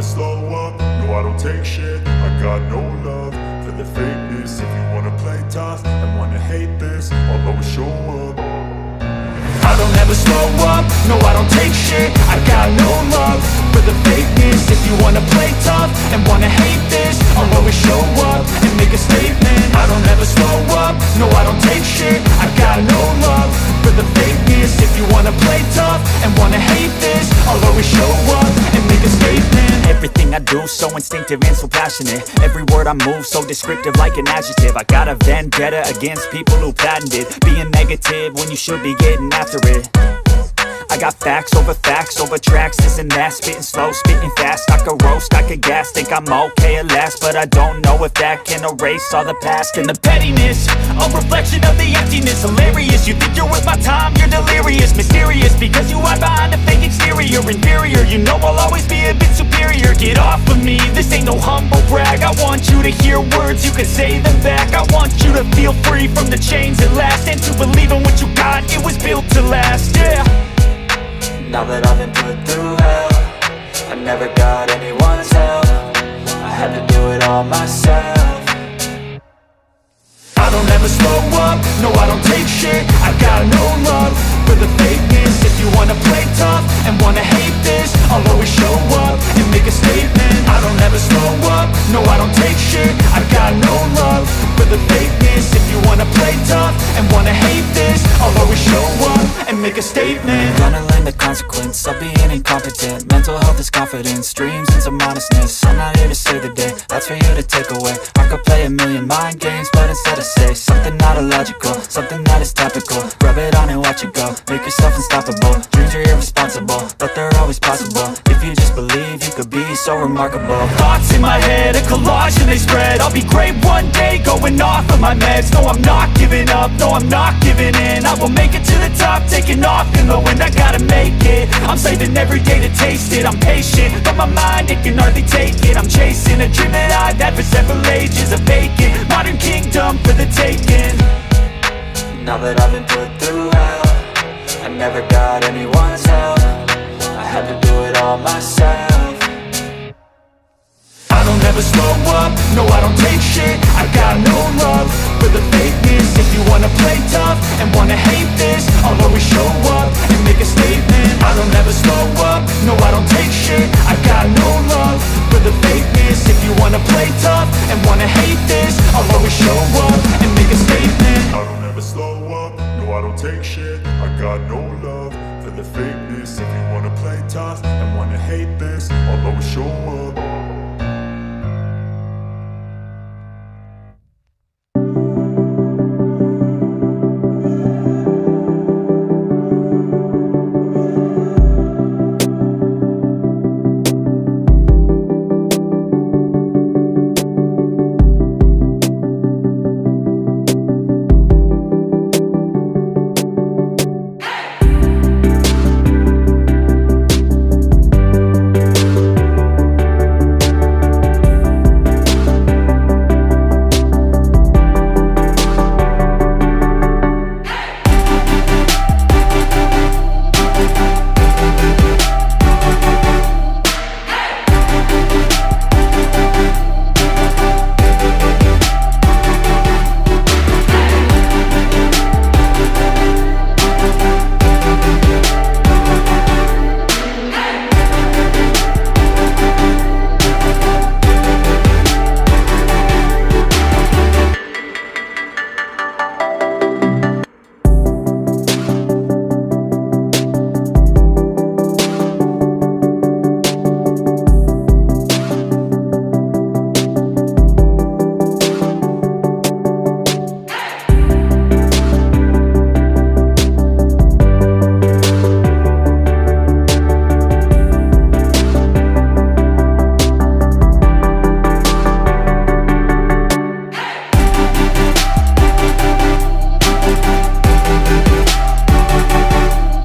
never slow up, no I don't take shit. I got no love for the fakeness. If you wanna play tough and wanna hate this, I'll always show up. I don't ever slow up, no I don't take shit. I got no love for the fakeness. If you wanna play tough and wanna hate this, I'll always show up and make a statement. I don't ever slow up, no I don't take shit. I got no love for the fakeness. If you wanna play tough and wanna hate this, I'll always show up and make a statement. Everything I do so instinctive and so passionate. Every word I move so descriptive like an adjective. I got a vendetta against people who patented being negative when you should be getting after it. I got facts over tracks, this and that. Spitting slow, spitting fast. I could roast, I could gas. Think I'm okay at last, but I don't know if that can erase all the past. And the pettiness, a reflection of the emptiness. Hilarious, you think you're worth my time, you're delirious. Mysterious, because you hide behind a fake exterior. Inferior, you know I'll always be a bit superior. Get off of me, this ain't no humble brag. I want you to hear words, you can say them back. I want you to feel free from the chains at last, and to believe in what you got, it was built to last, yeah. Now that I've been put through hell, I never got anyone's help. I had to do it all myself. I don't ever slow up, no I don't take shit. I got no love for the fakeness. If you wanna play tough and wanna hate this, I'll always show up and make a statement. I don't ever slow up, no I don't take shit. I got no love for the fakeness. If you wanna play tough and wanna hate this, I'll always show up and make a statement. Gonna learn the consequence of being incompetent. Mental health is confidence, dreams and some honestness. I'm not here to save the day, that's for you to take away. I could play a million mind games, but instead I say something not illogical, something that is topical. Rub it on and watch it go, make yourself unstoppable. Dreams are irresponsible, but they're always possible. If you just believe, you could be so remarkable. Thoughts in my head, a collage and they spread. I'll be great one day, going off of my meds. No, I'm not giving up, no, I'm not giving in. I will make it to the top, taking off in the wind. I gotta make it, I'm saving every day to taste it. I'm patient, but my mind, it can hardly take it. I'm chasing a dream that I've had for several ages. A vacant, modern kingdom for the taking. Now that I've been put through hell, I never got anyone's help. I had to do it all myself. I don't ever slow up, no I don't take shit. I got no love for the fakeness. If you wanna play tough and wanna hate this, I'll always show up and make a statement. I don't ever slow up, no I don't take shit. I got no love for the fakeness. If you wanna play tough and wanna hate this, I'll always show up and make a statement. I don't ever slow up, no I don't take shit. I got no love for the fakeness. If you wanna play tough and wanna hate this, I'll always show up